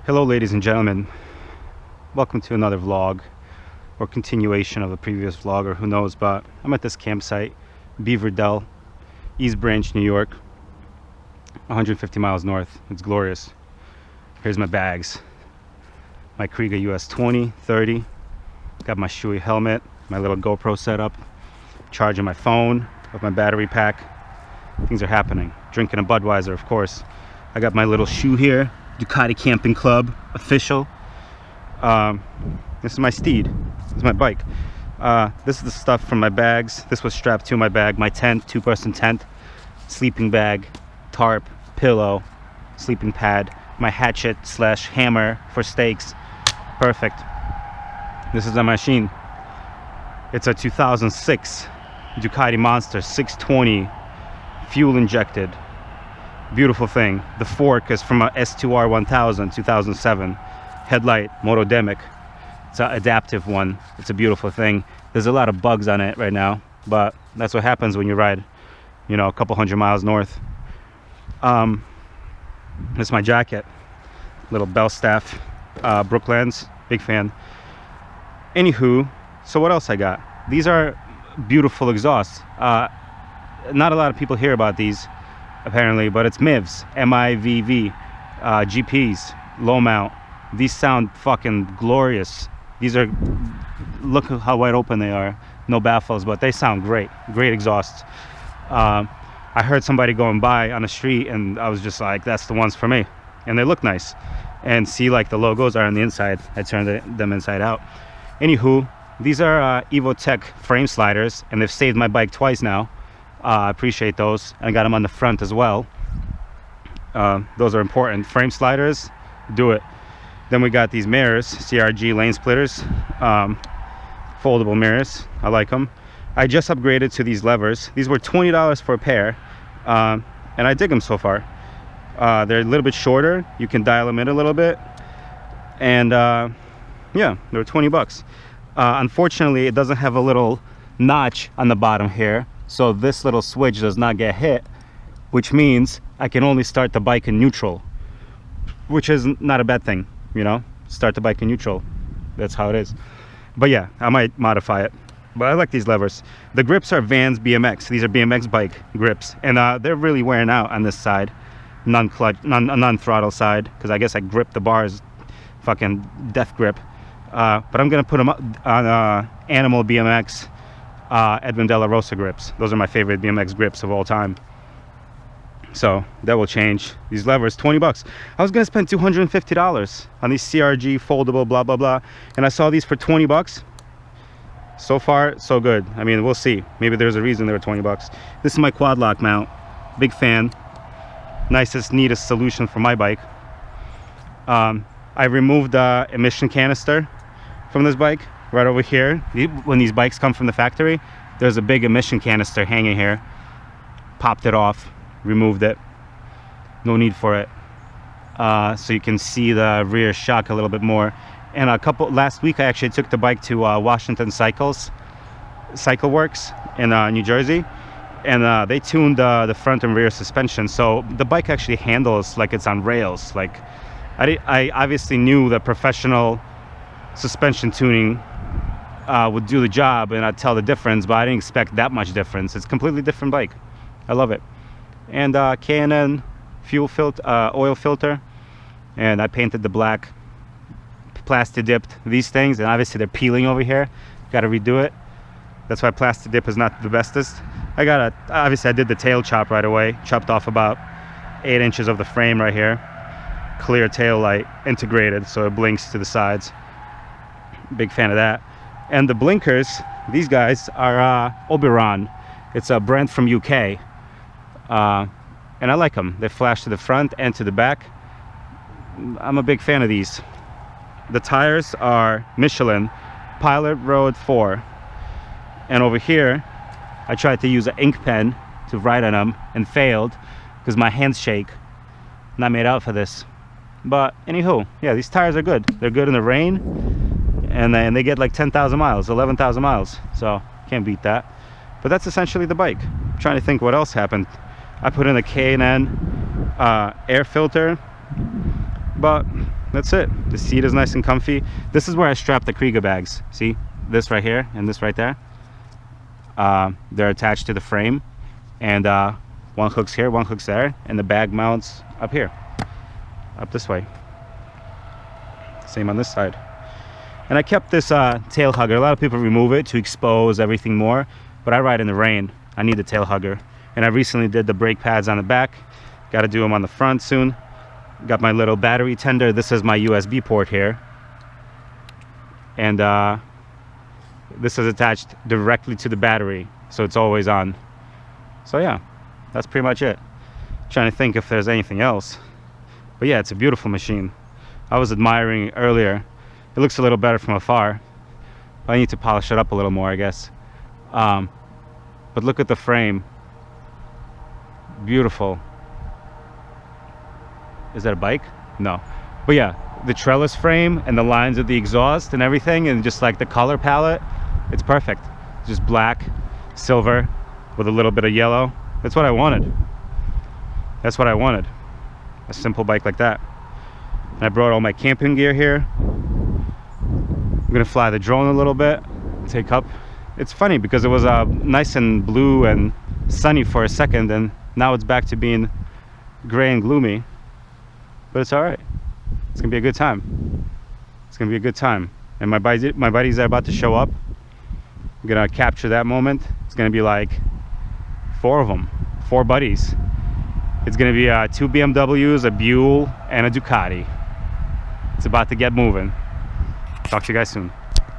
Hello ladies and gentlemen, welcome to another vlog or continuation of the previous vlog, or who knows, but I'm at this campsite, Beaver Dell, East Branch, New York, 150 miles north. It's glorious. Here's my bags, my Kriega US 20, 30, got my Shui helmet, my little GoPro setup, charging my phone with my battery pack. Things are happening. Drinking a Budweiser, of course. I got my little shoe here, Ducati Camping Club official. This is my steed. This is my bike. This is the stuff from my bags. This was strapped to my bag. My tent, two-person tent, sleeping bag, tarp, pillow, sleeping pad, my hatchet slash hammer for steaks. Perfect. This is a machine. It's a 2006 Ducati Monster 620, fuel injected. Beautiful thing. The fork is from a S2R 1000 2007 headlight, Moto. It's an adaptive one. It's a beautiful thing. There's a lot of bugs on it right now, but that's what happens when you ride, you know, a couple hundred miles north. This is my jacket, little bell staff, Brooklands, big fan. Anywho, so what else I got? These are beautiful exhausts. Not a lot of people hear about these apparently, but it's MIVs, M-I-V-V, GPs, low mount. These sound fucking glorious. These are, look how wide open they are, no baffles, but they sound great exhausts. I heard somebody going by on the street and I was just like, that's the ones for me. And they look nice. And see, like, the logos are on the inside. I turned them inside out. Anywho, these are Evotech frame sliders, and they've saved my bike twice now. I appreciate those. I got them on the front as well. Those are important. Frame sliders, do it. Then we got these mirrors, CRG lane splitters, foldable mirrors. I like them. I just upgraded to these levers. These were $20 for a pair, and I dig them so far. They're a little bit shorter. You can dial them in a little bit, and yeah, they were 20 bucks. Unfortunately, it doesn't have a little notch on the bottom here, so this little switch does not get hit, which means I can only start the bike in neutral, which is not a bad thing, you know. Start the bike in neutral, that's how it is. But yeah, I might modify it. But I like these levers. The grips are Vans BMX. These are BMX bike grips, and they're really wearing out on this side, non-clutch, non-throttle side, because I guess I grip the bars, fucking death grip. But I'm gonna put them on Animal BMX Edwin De La Rosa grips. Those are my favorite BMX grips of all time. So that will change. These levers, 20 bucks. I was gonna spend $250 on these CRG foldable blah blah blah, and I saw these for 20 bucks. So far so good. I mean, we'll see, maybe there's a reason they were 20 bucks. This is my quad lock mount. Big fan. Nicest, neatest solution for my bike. I removed the emission canister from this bike right over here. When these bikes come from the factory, there's a big emission canister hanging here. Popped it off, removed it. No need for it. So you can see the rear shock a little bit more. And last week I actually took the bike to Washington Cycle Works in New Jersey, and they tuned the front and rear suspension, so the bike actually handles like it's on rails. Like, I obviously knew that professional suspension tuning would do the job and I'd tell the difference, but I didn't expect that much difference. It's a completely different bike. I love it. And K&N fuel filter, oil filter, and I painted the black, plastic dipped these things, and obviously they're peeling over here. Got to redo it. That's why plastic dip is not the bestest. Obviously I did the tail chop right away. Chopped off about 8 inches of the frame right here. Clear tail light integrated, so it blinks to the sides. Big fan of that. And the blinkers, these guys are Oberon. It's a brand from UK, and I like them. They flash to the front and to the back. I'm a big fan of these. The tires are Michelin Pilot Road 4, and over here I tried to use an ink pen to write on them and failed because my hands shake. Not made out for this. But anywho, yeah, these tires are good. They're good in the rain, and they get like 10,000 miles, 11,000 miles, so can't beat that. But that's essentially the bike. I'm trying to think what else happened. I put in a K&N air filter, but that's it. The seat is nice and comfy. This is where I strap the Kriega bags. See, this right here and this right there. They're attached to the frame, and one hook's here, one hook's there, and the bag mounts up here, up this way. Same on this side. And I kept this tail hugger. A lot of people remove it to expose everything more, but I ride in the rain. I need the tail hugger. And I recently did the brake pads on the back. Got to do them on the front soon. Got my little battery tender. This is my USB port here. And this is attached directly to the battery, so it's always on. So yeah, that's pretty much it. Trying to think if there's anything else. But yeah, it's a beautiful machine. I was admiring it earlier. It looks a little better from afar. I need to polish it up a little more, I guess. But look at the frame. Beautiful. Is that a bike? No. But yeah, the trellis frame and the lines of the exhaust and everything, and just like the color palette, it's perfect. Just black, silver, with a little bit of yellow. That's what I wanted. That's what I wanted. A simple bike like that. And I brought all my camping gear here. I'm gonna fly the drone a little bit, take up. It's funny because it was nice and blue and sunny for a second, and now it's back to being gray and gloomy. But it's all right. It's gonna be a good time. It's gonna be a good time. And my buddies are about to show up. I'm gonna capture that moment. It's gonna be like 4 of them, 4 buddies. It's gonna be 2 BMWs, a Buell, and a Ducati. It's about to get moving. Talk to you guys soon.